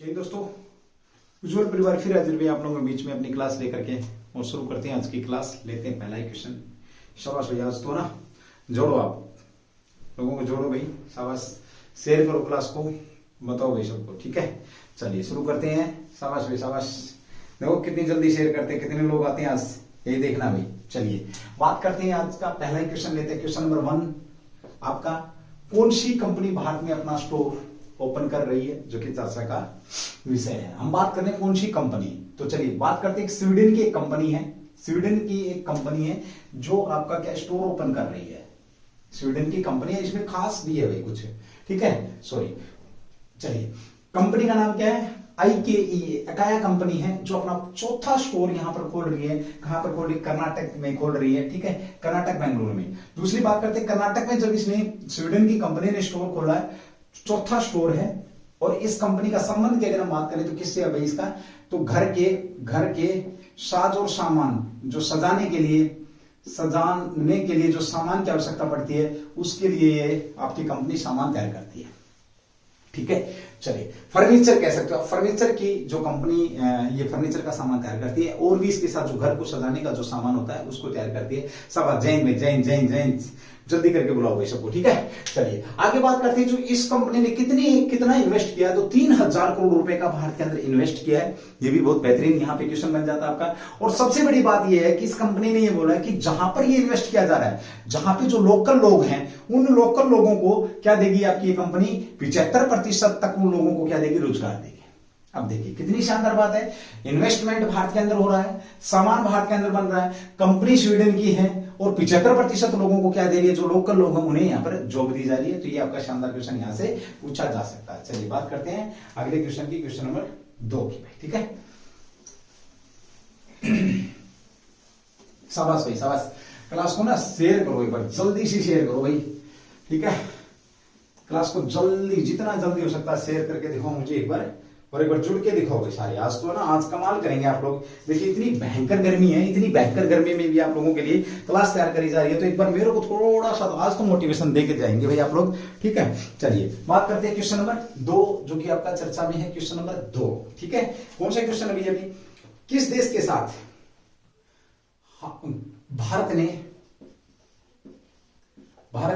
हे दोस्तों, उज्जवल परिवार फिर हाजिर हुए आप लोगों के बीच में अपनी क्लास लेकर के और शुरू करते हैं आज की क्लास। लेते हैं पहला ही क्वेश्चन। शाबाश भैया, आज तो ना जोड़ो, आप लोगों को जोड़ो भाई, शाबाश। शेयर करो क्लास को, बताओ भाई सबको, ठीक है। चलिए शुरू करते हैं। शाबाश भाई शाबाश। देखो कितनी जल्दी शेयर करते हैं, कितने लोग आते हैं आज, यही देखना भाई। चलिए बात करते हैं आज का पहला ही क्वेश्चन। लेते हैं क्वेश्चन नंबर 1 आपका। कौन सी कंपनी भारत में अपना स्टोर ओपन कर रही है, जो कि चर्चा का विषय है। हम बात कर रहे हैं कौन सी कंपनी, तो चलिए बात करते हैं। स्वीडन की एक कंपनी है, स्वीडन की एक कंपनी है जो आपका क्या स्टोर ओपन कर रही है। स्वीडन की कंपनी है, इसमें खास भी है भाई कुछ, ठीक है, सॉरी। चलिए कंपनी का नाम क्या है, IKEA अकाया कंपनी है, जो अपना चौथा स्टोर यहां पर खोल रही है। कहां पर खोल रही है, कर्नाटक में खोल रही है, ठीक है, कर्नाटक बेंगलुरु में। दूसरी बात करते हैं, कर्नाटक में जब इसने स्वीडन की कंपनी ने स्टोर खोला है, चौथा स्टोर है। और इस कंपनी का संबंध की अगर हम बात करें तो किससे है भाई इसका, तो घर के साज और सामान, जो सजाने के लिए जो सामान की आवश्यकता पड़ती है, उसके लिए ये आपकी कंपनी सामान तैयार करती है, ठीक है। चलिए फर्नीचर कह सकते हो, फर्नीचर की जो कंपनी ये फर्नीचर का सामान तैयार करती है, और भी इसके साथ जो घर को सजाने का जो सामान होता है उसको तैयार करती है। सब जैन में जैन जल्दी करके बुलाओ भाई सबको, ठीक है। चलिए आगे बात करते हैं, जो इस कंपनी ने कितना इन्वेस्ट किया, तो 3000 करोड़ रुपए का भारत के अंदर इन्वेस्ट किया है। ये भी बहुत बेहतरीन यहाँ पे क्वेश्चन बन जाता है आपका। और सबसे बड़ी बात ये है कि इस कंपनी ने ये बोला है कि जहां पर ये इन्वेस्ट किया जा रहा है, जहां पे जो लोकल लोग हैं, उन लोकल लोगों को क्या देगी आपकी ये कंपनी, 75% तक उन लोगों को क्या देगी, रोजगार देगी। अब देखिए कितनी शानदार बात है। इन्वेस्टमेंट भारत के अंदर हो रहा है, सामान भारत के अंदर बन रहा है, कंपनी स्वीडन की है, और 75% लोगों को क्या दे रही है, जो लोकल लोग हैं उन्हें यहाँ पर जॉब दी जा रही है। तो ये आपका शानदार क्वेश्चन यहाँ से पूछा जा सकता है। चलिए बात करते हैं अगले क्वेश्चन की, क्वेश्चन नंबर 2 की भाई, ठीक है। शाबाश भाई शाबाश। क्लास को ना शेयर करो एक बार, जल्दी से शेयर करो भाई, ठीक है। क्लास को जल्दी, जितना जल्दी हो सकता है शेयर करके दिखाओ मुझे एक बार, और एक बार जुड़ के दिखाओगे सारे। आज तो ना, आज कमाल करेंगे आप लोग। देखिए इतनी भयंकर गर्मी है, इतनी भयंकर गर्मी में भी आप लोगों के लिए क्लास तैयार करी जा रही है, तो एक बार मेरे को थोड़ा सा आज तो मोटिवेशन दे के जाएंगे भाई आप लोग, ठीक है। चलिए बात करते हैं क्वेश्चन नंबर 2, जो कि आपका चर्चा में है। क्वेश्चन नंबर 2, ठीक है। कौन सा क्वेश्चन अभी किस देश के साथ भारत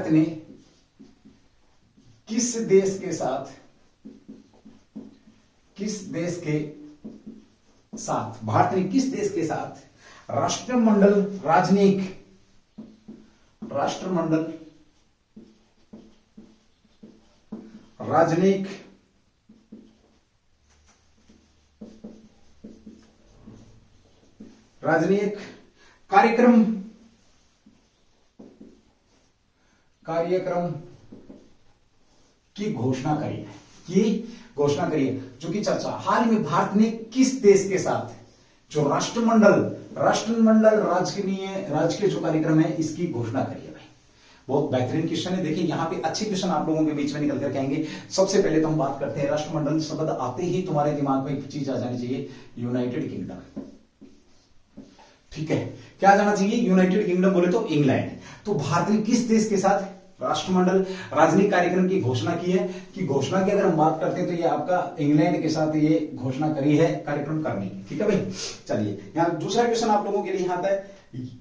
ने किस देश के साथ भारत ने किस देश के साथ राष्ट्रमंडल राजनयिक कार्यक्रम की घोषणा करी है, जो कि चर्चा हाल में भारत ने किस देश के साथ जो राष्ट्रमंडल राजकीय जो कार्यक्रम है, इसकी घोषणा करी है भाई। बहुत बेहतरीन क्वेश्चन है। देखिए यहाँ पे अच्छे क्वेश्चन आप लोगों के बीच में निकल करके आएंगे। सबसे पहले तो हम बात करते हैं, राष्ट्रमंडल शब्द आते ही तुम्हारे दिमाग में एक चीज आ जानी चाहिए, यूनाइटेड किंगडम, ठीक है। क्या जाना चाहिए, यूनाइटेड किंगडम बोले तो इंग्लैंड। तो भारत ने किस देश के साथ राष्ट्रमंडल राजनीतिक कार्यक्रम की घोषणा की है, कि घोषणा की अगर हम बात करते हैं तो ये आपका इंग्लैंड के साथ ये घोषणा करी है कार्यक्रम करने की, ठीक है भाई। चलिए यहाँ दूसरा क्वेश्चन आप लोगों के लिए यहाँ है,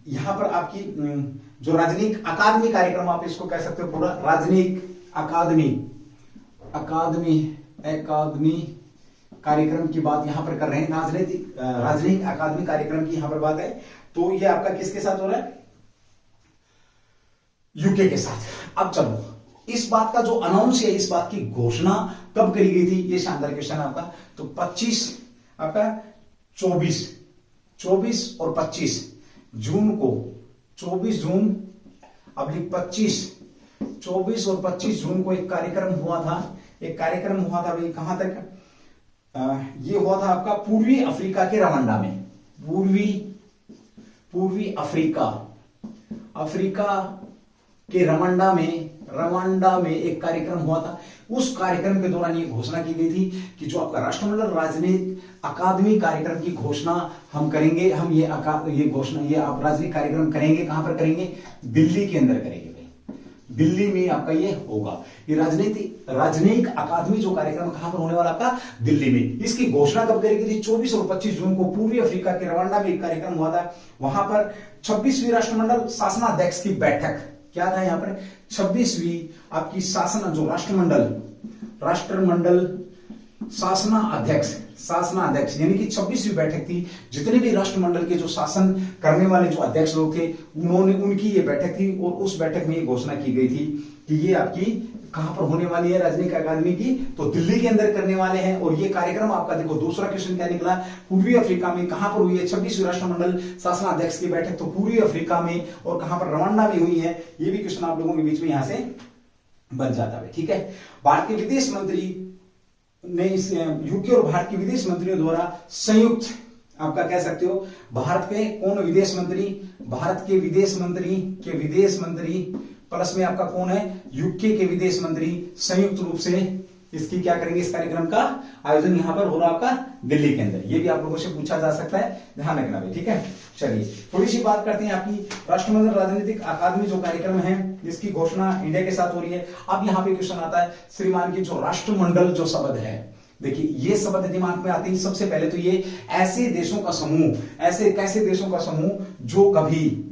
यहाँ पर आपकी जो राजनीतिक अकादमी कार्यक्रम, आप इसको कह सकते हो पूरा राजनीतिक अकादमी कार्यक्रम की बात यहां पर कर रहे हैं। राजनीतिक अकादमी कार्यक्रम की यहां पर बात है, तो ये आपका किसके साथ हो रहा है, यूके के साथ। अब चलो इस बात का जो अनाउंस है, इस बात की घोषणा कब करी गई थी, ये शानदार क्वेश्चन है आपका। तो 24 और 25 जून को, 24 और 25 जून को एक कार्यक्रम हुआ था भाई। कहां तक ये हुआ था आपका, पूर्वी अफ्रीका के रवांडा में, पूर्वी अफ्रीका के रवांडा में एक कार्यक्रम हुआ था। उस कार्यक्रम के दौरान ये घोषणा की गई थी कि जो आपका राष्ट्रमंडल राजनीतिक अकादमी कार्यक्रम की घोषणा हम करेंगे। हम ये आप राजनीतिक कार्यक्रम करेंगे, कहां पर करेंगे, दिल्ली के अंदर करेंगे भाई। दिल्ली में आपका ये होगा। ये राजनयिक अकादमी जो कार्यक्रम कहां पर होने वाला आपका? दिल्ली में। इसकी घोषणा कब करी गई थी? 24 और 25 जून को पूर्वी अफ्रीका के रवांडा में एक कार्यक्रम हुआ था। वहां पर 26वीं राष्ट्रमंडल शासनाध्यक्ष की बैठक, क्या था यहाँ पर? 26वीं आपकी शासन जो राष्ट्रमंडल शासनाध्यक्ष यानी कि 26वीं बैठक थी। जितने भी राष्ट्रमंडल के जो शासन करने वाले जो अध्यक्ष लोग थे, उनकी ये बैठक थी और उस बैठक में ये घोषणा की गई थी कि ये आपकी कहां पर होने वाली है? राजनयिक अकादमी की, तो दिल्ली के अंदर करने वाले हैं। और ये कार्यक्रम आपका देखो, दूसरा क्वेश्चन क्या निकला? पूर्वी अफ्रीका में कहां पर हुई है 26वीं राष्ट्रमंडल शासनाध्यक्ष की बैठक? तो पूर्वी अफ्रीका में, और कहां पर? रवांडा में हुई है। ये भी क्वेश्चन आप लोगों के बीच में यहां से बन जाता है, ठीक है। भारत के विदेश मंत्री ने यूके और भारत के विदेश मंत्रियों द्वारा संयुक्त, आपका कह सकते हो, भारत के कौन विदेश मंत्री? भारत के विदेश मंत्री प्लस में आपका कौन है? यूके के विदेश मंत्री संयुक्त रूप से इसकी क्या करेंगे? इस कार्यक्रम का आयोजन यहां पर हो रहा आपका दिल्ली के अंदर। ये भी आप लोगों से पूछा जा सकता है, ध्यान रखना भी, ठीक है। चलिए थोड़ी सी बात करते हैं आपकी राष्ट्रमंडल राजनीतिक अकादमी जो कार्यक्रम है, इसकी घोषणा इंडिया के साथ हो रही है। अब यहाँ पे क्वेश्चन आता है, श्रीमान की जो राष्ट्रमंडल जो शब्द है, देखिए ये शब्द दिमाग में आते हैं। सबसे पहले तो ये ऐसे देशों का समूह, ऐसे कैसे देशों का समूह जो कभी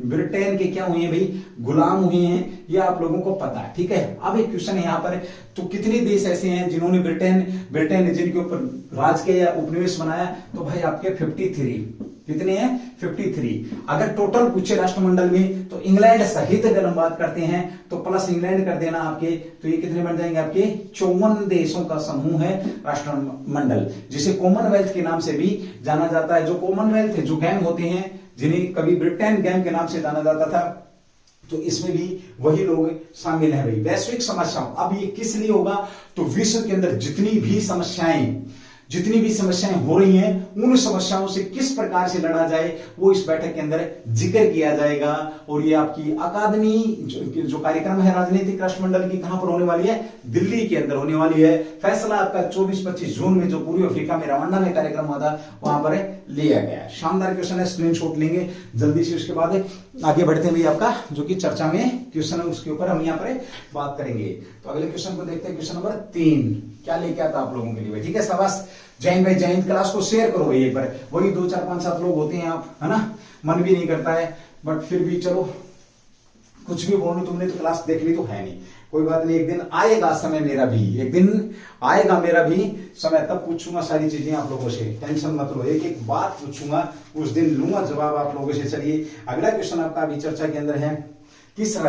ब्रिटेन के क्या हुए हैं भाई? गुलाम हुए हैं, ये आप लोगों को पता है, ठीक है। अब एक क्वेश्चन है यहाँ पर, तो कितने देश ऐसे हैं जिन्होंने ब्रिटेन ने जिनके ऊपर राज किया या उपनिवेश बनाया? तो भाई आपके 53। कितने हैं? 53। अगर टोटल पूछे राष्ट्रमंडल में, तो इंग्लैंड सहित अगर हम बात करते हैं तो प्लस इंग्लैंड कर देना आपके, तो ये कितने बन जाएंगे आपके? 54 देशों का समूह है राष्ट्रमंडल, जिसे कॉमनवेल्थ के नाम से भी जाना जाता है। जो कॉमनवेल्थ है, जो गेम होते हैं, जिन्हें कभी ब्रिटेन गेम के नाम से जाना जाता था, तो इसमें भी वही लोग शामिल हैं भाई। वैश्विक समस्याओं, अब ये किस लिए होगा? तो विश्व के अंदर जितनी भी समस्याएं हो रही हैं, उन समस्याओं से किस प्रकार से लड़ा जाए, वो इस बैठक के अंदर जिक्र किया जाएगा। और ये आपकी अकादमी जो कार्यक्रम है राजनीतिक राष्ट्रमंडल की, कहां पर होने वाली है? दिल्ली के अंदर होने वाली है। फैसला आपका 24-25 जून में जो पूर्वी अफ्रीका में रवांडा में कार्यक्रम हुआ था, वहां पर लिया गया। शानदार क्वेश्चन है, स्क्रीनशॉट लेंगे जल्दी से। उसके बाद आगे बढ़ते हैं भाई, आपका जो कि चर्चा में क्वेश्चन है उसके ऊपर हम यहाँ पर बात करेंगे। तो अगले क्वेश्चन को देखते हैं, क्वेश्चन नंबर 3 क्या लेके आता आप लोगों के लिए भाई, ठीक है। शाबाश, जय हिंद भाई, जय हिंद। क्लास को शेयर करो भाई, एक बार। वही 2 4 5 7 लोग होते हैं आप, है ना, मन भी नहीं करता है, बट फिर भी चलो, कुछ भी बोलो, तुमने तो क्लास देख ली तो है नहीं, कोई बात नहीं। एक दिन आएगा समय मेरा भी समय, तब पूछूंगा सारी चीजें आप लोगों से, टेंशन मत लो। एक बात पूछूंगा, उस दिन लूंगा जवाब आप लोगों से। चलिए अगला क्वेश्चन आपका अभी चर्चा के अंदर है, क्वेश्चन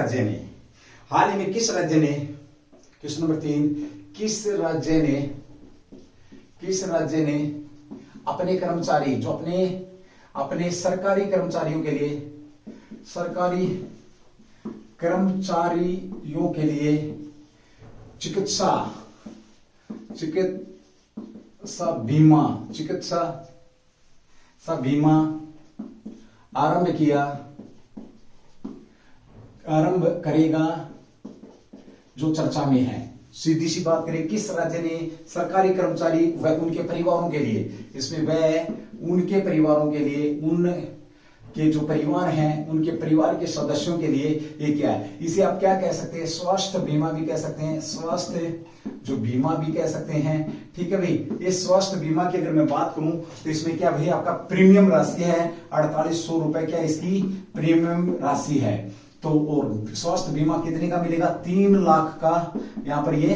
नंबर 3, किस राज्य ने अपने कर्मचारी जो अपने सरकारी कर्मचारियों के लिए चिकित्सा बीमा आरंभ करेगा, जो चर्चा में है। सीधी सी बात करें, किस राज्य ने सरकारी कर्मचारी व उनके परिवारों के लिए, इसमें उनके परिवारों के लिए, उनके जो परिवार हैं, उनके परिवार के सदस्यों के लिए ये क्या है? इसे आप क्या कह सकते हैं? स्वास्थ्य बीमा भी कह सकते हैं, स्वास्थ्य जो बीमा भी कह सकते हैं, ठीक है भाई। ये स्वास्थ्य बीमा की अगर मैं बात करूं, तो इसमें क्या भाई आपका प्रीमियम राशि है 4800 रुपए, क्या इसकी प्रीमियम राशि है। तो और स्वास्थ्य बीमा कितने का मिलेगा? 3 लाख का यहां पर ये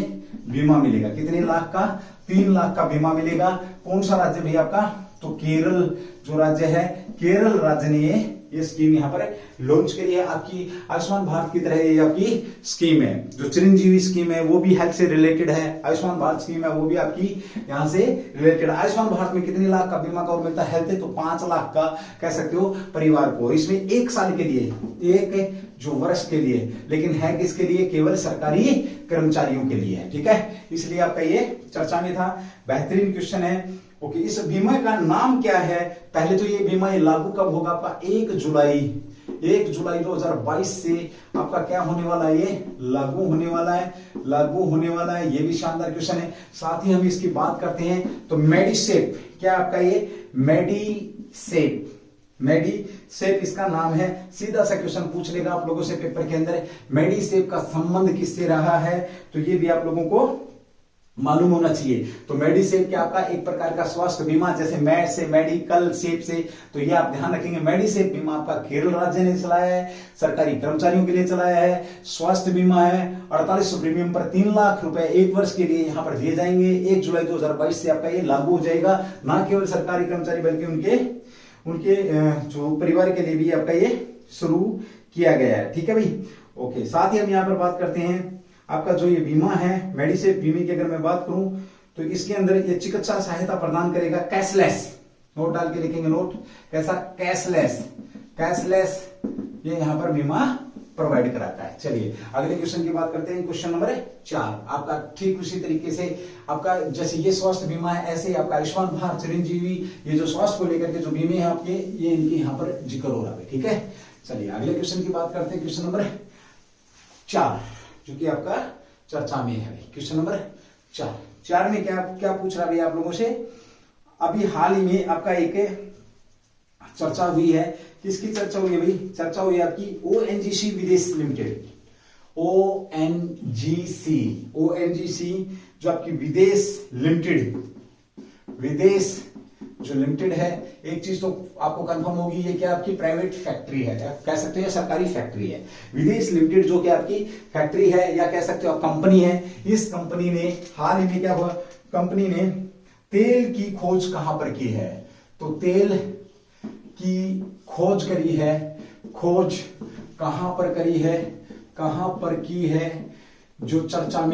बीमा मिलेगा। कितने लाख का? 3 लाख का बीमा मिलेगा। कौन सा राज्य भैया आपका? तो केरल जो राज्य है, केरल राज्य ने ये स्कीम यहां पर लॉन्च करी है। आपकी आयुष्मान भारत की तरह ये आपकी स्कीम है। जो चिरंजीवी स्कीम है वो भी हेल्थ से रिलेटेड है, आयुष्मान भारत स्कीम है वो भी आपकी यहां से रिलेटेड। आयुष्मान भारत में कितने लाख का बीमा कवर मिलता है? हेल्थ है तो 5 लाख का कह सकते हो परिवार को। इसमें 1 साल के लिए, एक जो वर्ष के लिए, लेकिन है किसके लिए? केवल सरकारी कर्मचारियों के लिए है, ठीक है। इसलिए आपका ये चर्चा में था, बेहतरीन क्वेश्चन है। ओके, इस बीमा का नाम क्या है? पहले तो ये बीमा ये लागू कब होगा आपका? 1 जुलाई 2022 से आपका क्या होने वाला है? ये लागू होने वाला है। ये भी शानदार क्वेश्चन है। साथ ही हम इसकी बात करते हैं तो मेडिसेप, क्या आपका ये मेडिसेप सेप इसका नाम है। सीधा सा क्वेश्चन पूछ लेगा आप लोगों से पेपर के अंदर, मेडिसेप का संबंध किससे रहा है, तो ये भी आप लोगों को मालूम होना चाहिए। तो मेडिसेप क्या आपका एक प्रकार का स्वास्थ्य बीमा, जैसे मेड से, मेडिकल सेप से, तो ये आप ध्यान रखेंगे। मेडिसेप बीमा आपका केरल राज्य ने चलाया है, सरकारी कर्मचारियों के लिए चलाया है, स्वास्थ्य बीमा है। 4800 प्रीमियम पर 3 लाख रुपए एक वर्ष के लिए यहाँ पर दिए जाएंगे। 1 जुलाई 2022 से आपका ये लागू हो जाएगा। ना केवल सरकारी कर्मचारी बल्कि उनके जो परिवार के लिए भी आपका ये शुरू किया गया है। ठीक है भाई, ओके। साथ ही हम यहाँ पर बात करते हैं आपका जो ये बीमा है मेडिसेप बीमे की, अगर मैं बात करूं तो इसके अंदर ये चिकित्सा सहायता प्रदान करेगा कैशलेस। नोट डाल के लिखेंगे, नोट कैसा, कैशलेस ये यहां पर बीमा प्रोवाइड कराता है। चलिए अगले क्वेश्चन की बात करते हैं, क्वेश्चन नंबर 4 आपका ठीक उसी तरीके से आपका, जैसे ये स्वास्थ्य बीमा है ऐसे ही आपका आयुष्मान भारत, चिरंजीवी, ये जो स्वास्थ्य को लेकर के जो बीमे हैं आपके, ये इनकी यहाँ पर जिक्र हो रहा है। ठीक है, चलिए अगले क्वेश्चन की बात करते हैं, क्वेश्चन नंबर 4 जो कि आपका चर्चा में है। क्वेश्चन नंबर 4 में क्या पूछ रहा है आप लोगों से, अभी हाल ही में आपका एक चर्चा हुई है। किसकी चर्चा हुई है भाई, चर्चा हुई है आपकी ओएनजीसी विदेश लिमिटेड। ओएनजीसी जो आपकी विदेश जो लिमिटेड है, एक चीज तो आपको कंफर्म होगी, ये क्या आपकी प्राइवेट फैक्ट्री है, कह सकते हो सरकारी फैक्ट्री है। विदेश लिमिटेड जो कि आपकी फैक्ट्री है या कह सकते हो आप कंपनी है। इस कंपनी ने हाल ही में क्या हुआ, कंपनी ने तेल की खोज कहां पर की है, तो तेल की खोज करी है, खोज कहां पर की है, जो चर्चा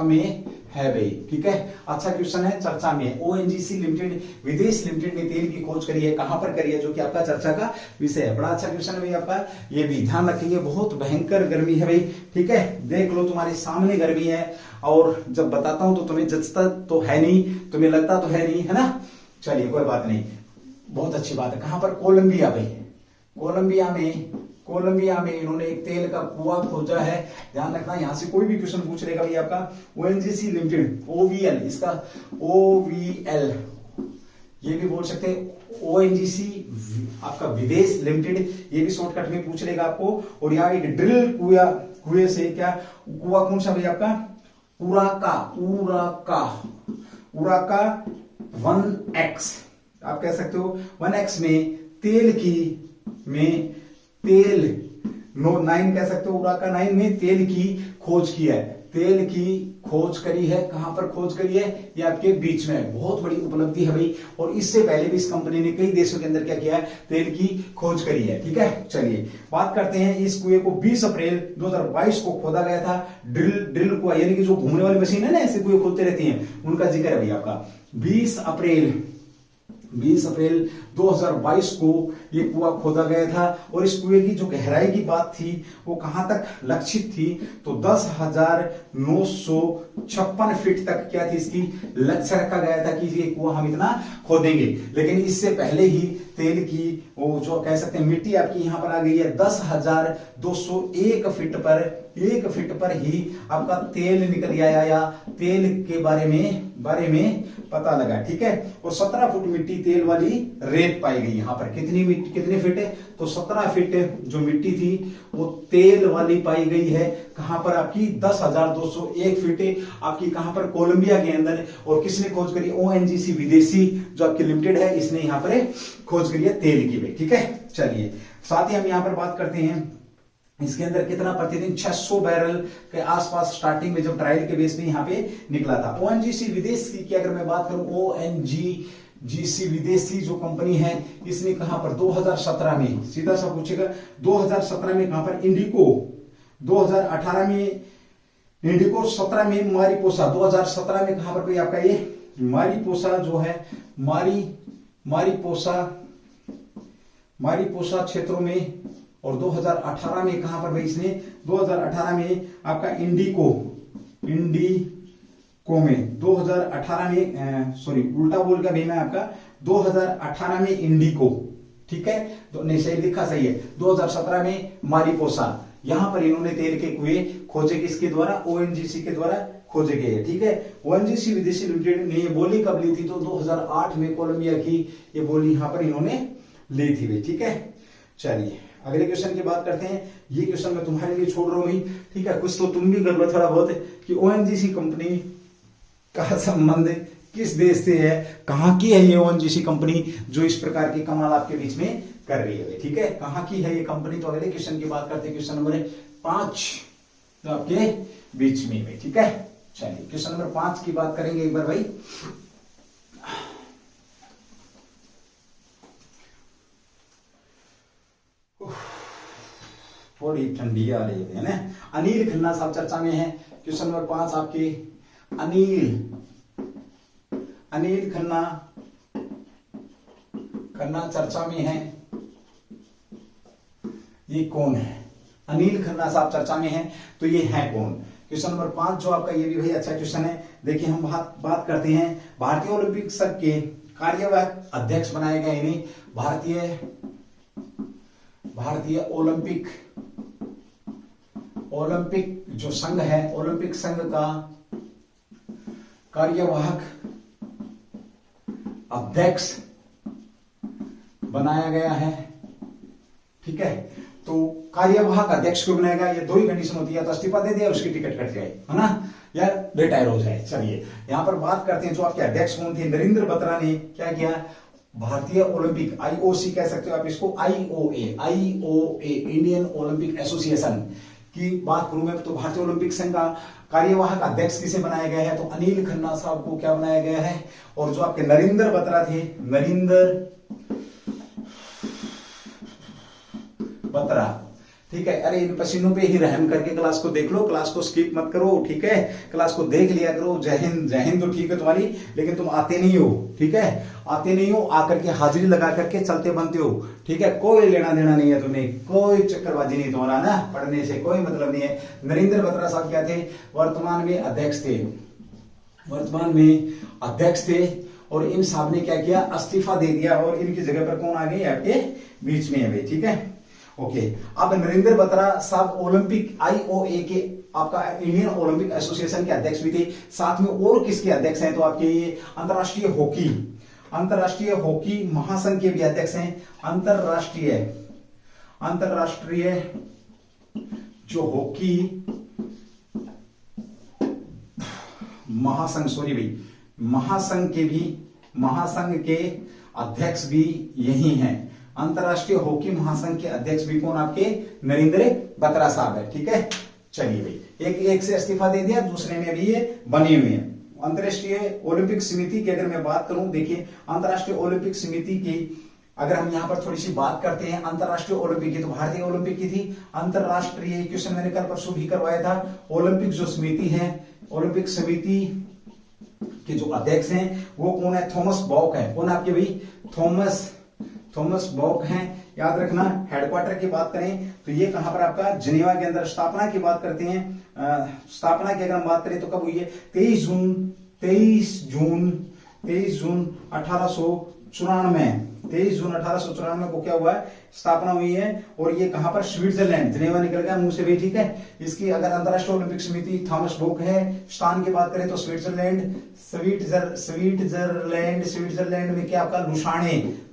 में है भाई। ठीक है, अच्छा क्वेश्चन है, चर्चा में है। ओएनजीसी लिमिटेड विदेश लिमिटेड ने तेल की खोज करी है, कहां पर करी है, जो कि आपका चर्चा का विषय है। बड़ा अच्छा क्वेश्चन है भाई आपका, ये भी ध्यान रखेंगे। बहुत भयंकर गर्मी है भाई। ठीक है, देख लो तुम्हारे सामने गर्मी है, और जब बताता हूं तो तुम्हें जचता तो है नहीं, तुम्हें लगता तो है नहीं, है ना। चलिए कोई बात नहीं, बहुत अच्छी बात है। कहां पर, कोलंबिया भाई, कोलंबिया में इन्होंने एक तेल का कुआं खोजा है। ध्यान रखना, यहां से कोई भी क्वेश्चन पूछ लेगा भाई आपका। ओएनजीसी लिमिटेड, ओवीएल, इसका ओवीएल ये भी बोल सकते हैं, ओएनजीसी आपका विदेश लिमिटेड, ये भी शॉर्टकट में पूछ लेगा आपको। और यहाँ एक ड्रिल कुएं से, क्या कुआं कौन सा भाई आपका, उराका 1X आप कह सकते हो। 1X में तेल 9 कह सकते हो, उराका 9 में तेल की खोज की है। तेल की खोज करी है, कहां पर खोज करी है, ये आपके बीच में है। बहुत बड़ी उपलब्धि है भाई। और इससे पहले भी इस कंपनी ने कई देशों के अंदर क्या किया है, तेल की खोज करी है। ठीक है, चलिए बात करते हैं। इस कुएं को 20 अप्रैल 2022 को खोदा गया था। ड्रिल कुआं यानी कि जो घूमने वाली मशीन है ना, ऐसे कुएं खोदते रहती हैं, उनका जिक्र है भाई आपका। 20 अप्रैल 2022 को ये कुआं खोदा गया था। और इस कुएं की जो गहराई की बात थी वो कहां तक लक्षित थी, तो 10,956 फीट तक क्या थी, इसकी लक्ष्य रखा गया था कि ये कुआं हम इतना खोदेंगे। लेकिन इससे पहले ही तेल की वो जो कह सकते हैं मिट्टी आपकी यहां पर आ गई है 10,201 फीट पर। 1 फीट पर ही आपका तेल निकल आया, या तेल के बारे में पता लगा। ठीक है, और 17 फुट मिट्टी तेल वाली रेत पाई गई यहां पर। कितने फीट है, तो 17 फीट जो मिट्टी थी वो तेल वाली पाई गई है। कहां पर आपकी 10,201 फीट आपकी कहां पर, कोलंबिया के अंदर। और किसने खोज करी, ओएनजीसी विदेशी जो आपकी लिमिटेड है, इसने यहां पर खोज करी है तेल की। ठीक है, चलिए साथ ही हम यहां पर बात करते हैं इसके अंदर कितना प्रतिदिन 600 बैरल के आसपास स्टार्टिंग में जब ट्रायल के बेस में यहां पे निकला था। ओएनजीसी विदेश की अगर मैं बात करूं, ओएनजीसी विदेशी जो कंपनी है, इसने कहां पर 2017 में, सीधा सा पूछेगा 2017 में कहां पर, इंडिको 2018 में, इंडिको 17 में मारिपोसा 2017 में कहां पर कोई आपका ये मारिपोसा जो है, मारिपोसा क्षेत्रों में। और 2018 में कहां पर भाई इसने, 2018 में आपका इंडिको में 2018 में, सॉरी उल्टा बोल गया भाई मैं आपका, 2018 में इंडिको। ठीक है, तो नहीं सही लिखा, सही है। 2017 में मारिपोसा, यहां पर इन्होंने तेल के कुएं खोजे, किसके द्वारा, ओएनजीसी के द्वारा खोजे गए। ठीक है, ओएनजीसी विदेशी लिमिटेड ने ये बोली कब ली थी, तो 2008 में कोलंबिया की ये बोली यहां पर इन्होंने ली थी भाई, ठीक है। चलिए अगले क्वेश्चन की बात करते हैं। ये क्वेश्चन मैं तुम्हारे लिए छोड़ रहा हूं भाई, ठीक है। कुछ तो तुम भी कर लो थोड़ा बहुत, कि ओएनजीसी कंपनी का संबंध किस देश से है, कहां की है ये ओएनजीसी कंपनी जो इस प्रकार की कमाल आपके बीच में कर रही है, ठीक है। कहां की है ये कंपनी, तो अगले क्वेश्चन की बात करते हैं। क्वेश्चन नंबर 5 तो आपके बीच में भाई, ठीक है। चलिए क्वेश्चन नंबर 5 की बात करेंगे एक बार भाई। थोड़ी ठंडी आ रही है ना। अनिल खन्ना साहब चर्चा में है। क्वेश्चन नंबर 5 आपके अनिल खन्ना चर्चा में है। ये कौन है? अनिल खन्ना साहब चर्चा में है, तो ये है कौन? क्वेश्चन नंबर 5 जो आपका, ये भी भाई अच्छा क्वेश्चन है। देखिए हम बात करते हैं भारतीय ओलंपिक संघ के कार्यवाहक अध्यक्ष बनाए गए इन्हें भारतीय ओलंपिक जो संघ है, ओलंपिक संघ का कार्यवाहक अध्यक्ष बनाया गया है, ठीक है। तो कार्यवाहक अध्यक्ष को बनाएगा, ये दो ही कंडीशन होती है, तो इस्तीफा दे दिया उसकी टिकट कट जाए, है ना, या रिटायर हो जाए। चलिए यहां पर बात करते हैं जो आपके अध्यक्ष कौन थे। नरेंद्र बत्रा ने क्या किया, भारतीय ओलंपिक, आईओसी कह सकते हो आप इसको, आईओए इंडियन ओलंपिक एसोसिएशन की बात करूं मैं, तो भारतीय ओलंपिक संघ का कार्यवाहक अध्यक्ष किसे बनाया गया है, तो अनिल खन्ना साहब को क्या बनाया गया है। और जो आपके नरेंद्र बत्रा थे, नरेंद्र बत्रा, ठीक है। अरे इन पसीनों पे ही रहम करके क्लास को देख लो, क्लास को स्किप मत करो, ठीक है। क्लास को देख लिया करो। जय हिंद तो ठीक है तुम्हारी, लेकिन तुम आते नहीं हो, ठीक है। आते नहीं हो, आकर के हाजिरी लगा करके चलते बनते हो, ठीक है। कोई लेना देना नहीं है तुम्हें, कोई चक्करबाजी नहीं तुम्हारा ना, पढ़ने से कोई मतलब नहीं है। नरेंद्र बत्रा साहब क्या थे, वर्तमान में अध्यक्ष थे, और इन साहब ने क्या किया, इस्तीफा दे दिया, और इनकी जगह पर कौन आ गए, आपके बीच में है भाई, ठीक है। ओके, अब नरेंद्र बत्रा साहब ओलंपिक आईओए के, आपका इंडियन ओलंपिक एसोसिएशन के अध्यक्ष भी थे। साथ में और किसके अध्यक्ष हैं, तो आपके ये अंतरराष्ट्रीय हॉकी महासंघ के भी अध्यक्ष हैं। अंतरराष्ट्रीय जो हॉकी महासंघ, सॉरी भाई, महासंघ के अध्यक्ष भी यही हैं। अंतरराष्ट्रीय हॉकी महासंघ के अध्यक्ष भी कौन, आपके नरेंद्र बत्रा साहब है, ठीक है। चलिए भाई, एक से इस्तीफा दे दिया, दूसरे में भी ये बने हुए हैं। अंतरराष्ट्रीय ओलंपिक समिति की अगर मैं बात करूं, देखिए अंतरराष्ट्रीय ओलंपिक समिति की अगर हम यहां पर थोड़ी सी बात करते हैं, अंतरराष्ट्रीय ओलंपिक की तो भारतीय ओलंपिक की थी। अंतरराष्ट्रीय क्वेश्चन मैंने कल परसों भी करवाया था। ओलंपिक जो समिति है, ओलंपिक समिति के जो अध्यक्ष हैं वो कौन है, थॉमस बॉक है। कौन आपके भाई, थॉमस बॉक हैं, याद रखना। हेडक्वार्टर की बात करें तो ये कहां पर आपका, जिनेवा के अंदर। स्थापना की बात करते हैं, स्थापना की अगर हम बात करें तो कब हुई है, 23 जून 1894 को क्या हुआ है, स्थापना हुई है। और ये कहां पर, स्विट्जरलैंड, जिनेवा निकल गया मुंह से भी, ठीक है। इसकी अगर अंतरराष्ट्रीय ओलंपिक समिति थॉमस बॉक है। स्थान की बात करें तो स्विट्जरलैंड में क्या आपका,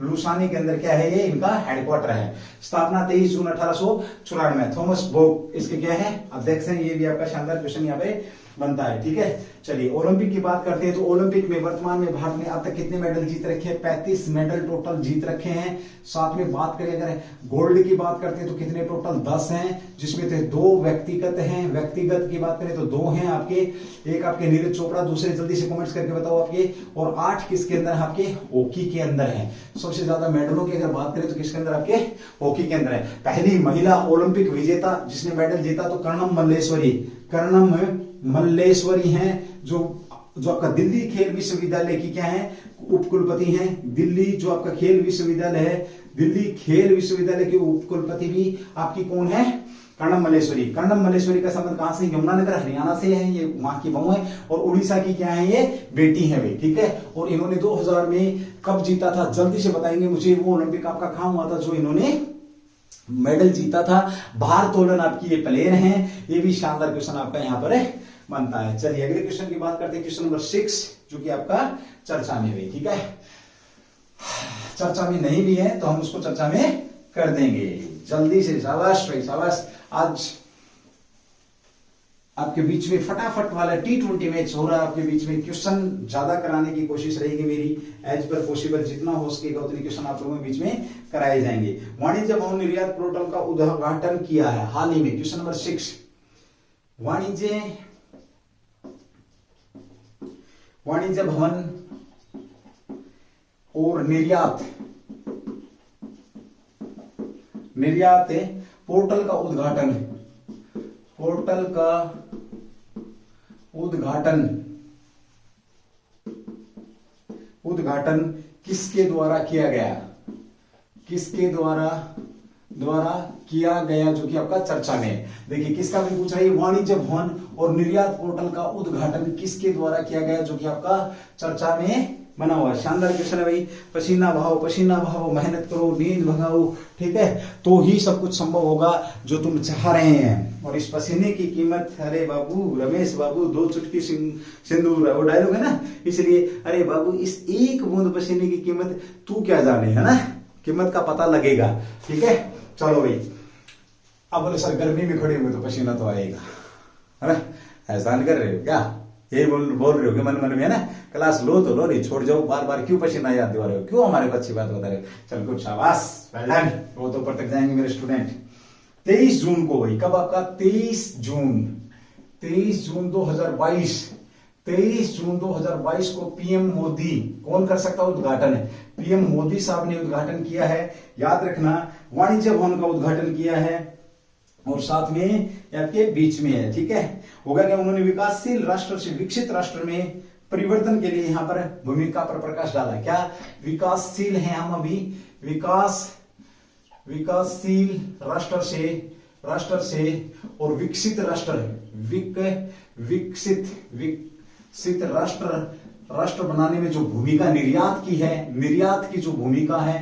लुसाने के अंदर क्या है, ये इनका हेडक्वार्टर है। स्थापना 23 जून 1894। थॉमस बॉक इसके क्या है, अध्यक्ष हैं। ये भी आपका शानदार क्वेश्चन यहाँ पे बनता है, ठीक है। चलिए ओलंपिक की बात करते हैं तो ओलंपिक में वर्तमान में भारत ने अब तक कितने मेडल जीत रखे हैं, 35 मेडल टोटल जीत रखे हैं। साथ में बात करें अगर गोल्ड की बात करते हैं तो कितने, टोटल 10 हैं, जिसमें से 2 व्यक्तिगत हैं। व्यक्तिगत की बात करें तो 2 हैं आपके, एक आपके नीरज चोपड़ा, दूसरे जल्दी से कमेंट्स करके बताओ आपके, और 8 किसके अंदर है, आपके हॉकी के अंदर है। सबसे ज्यादा मेडलों की अगर बात करें तो किसके अंदर, आपके हॉकी के अंदर है। पहली महिला ओलंपिक विजेता जिसने मेडल जीता तो कर्णम मल्लेश्वरी हैं, जो आपका दिल्ली खेल विश्वविद्यालय की क्या है, उपकुलपति हैं। दिल्ली जो आपका खेल विश्वविद्यालय है, दिल्ली खेल विश्वविद्यालय के उपकुलपति भी आपकी कौन है, कर्णम मल्लेश्वरी का संबंध कहां से, यमुनानगर हरियाणा से है, ये वहां की बहू है। और उड़ीसा की क्या है, ये बेटी है वे, ठीक है। और इन्होंने 2000 में कब जीता था, जल्दी से बताएंगे मुझे, वो ओलंपिक आपका कहां हुआ था जो इन्होंने मेडल जीता था। भारोत्तोलन आपकी ये प्लेयर हैं। ये भी शानदार क्वेश्चन आपका यहाँ पर बनता है। चलिए अगले क्वेश्चन की बात करते हैं, क्वेश्चन नंबर 6 जो कि आपका चर्चा में हुई, ठीक है। चर्चा में नहीं भी है तो हम उसको चर्चा में कर देंगे जल्दी से। शाबाश भाई शाबाश। आज आपके बीच में फटाफट वाला T20 मैच हो रहा है, आपके बीच में क्वेश्चन ज्यादा कराने की कोशिश रहेगी मेरी, एज पर पॉसिबल जितना हो सकेगा उतने क्वेश्चन आप लोगों के बीच में कराए जाएंगे। वाणिज्य भवन निर्यात पोर्टल का उद्घाटन किया है हाल ही में, क्वेश्चन नंबर 6। वाणिज्य भवन और निर्यात पोर्टल का उद्घाटन किसके द्वारा किया गया, किया गया जो कि आपका चर्चा में है। देखिए किसका भी पूछ रहा है, वाणिज्य भवन और निर्यात पोर्टल का उद्घाटन किसके द्वारा किया गया जो कि आपका चर्चा में बना हुआ है। शानदार क्वेश्चन है भाई। पसीना बहाओ, मेहनत करो, नींद भगाओ, ठीक है, तो ही सब कुछ संभव होगा जो तुम चाह रहे हैं। और इस पसीने की कीमत, अरे बाबू रमेश बाबू 2 चुटकी सिंदूर, वो डायलॉग है ना, इसलिए अरे बाबू इस एक बूंद पसीने की कीमत तू क्या जाने, है ना, कीमत का पता लगेगा, ठीक है। चलो भाई, अब बोले सर गर्मी में खड़े हुए तो पसीना तो आएगा, है ना, एहसान कर रहे हो क्या, ये बोल रहे हो कि मन में, है ना, क्लास लो तो लो, नहीं छोड़ जाओ, बार बार क्यों पसीना याद दिवा रहे हो, क्यों हमारे को अच्छी बात बता रहे हो। चल कुछ शाबाश, वेल डन, वो तो ऊपर तक जाएंगे मेरे स्टूडेंट। 23 जून को भाई, कब आपका 23 जून 2022, 23 जून 2022 को पीएम मोदी, कौन कर सकता है उद्घाटन है, पीएम मोदी साहब ने उद्घाटन किया है। याद रखना, वाणिज्य भवन का उद्घाटन किया है और साथ में आपके बीच में है, ठीक है। होगा क्या, उन्होंने विकासशील राष्ट्र से विकसित राष्ट्र में परिवर्तन के लिए यहाँ पर भूमिका पर प्रकाश डाला। क्या विकासशील है हम अभी, विकासशील राष्ट्र से और विकसित राष्ट्र, विकसित राष्ट्र बनाने में जो भूमिका निर्यात की जो भूमिका है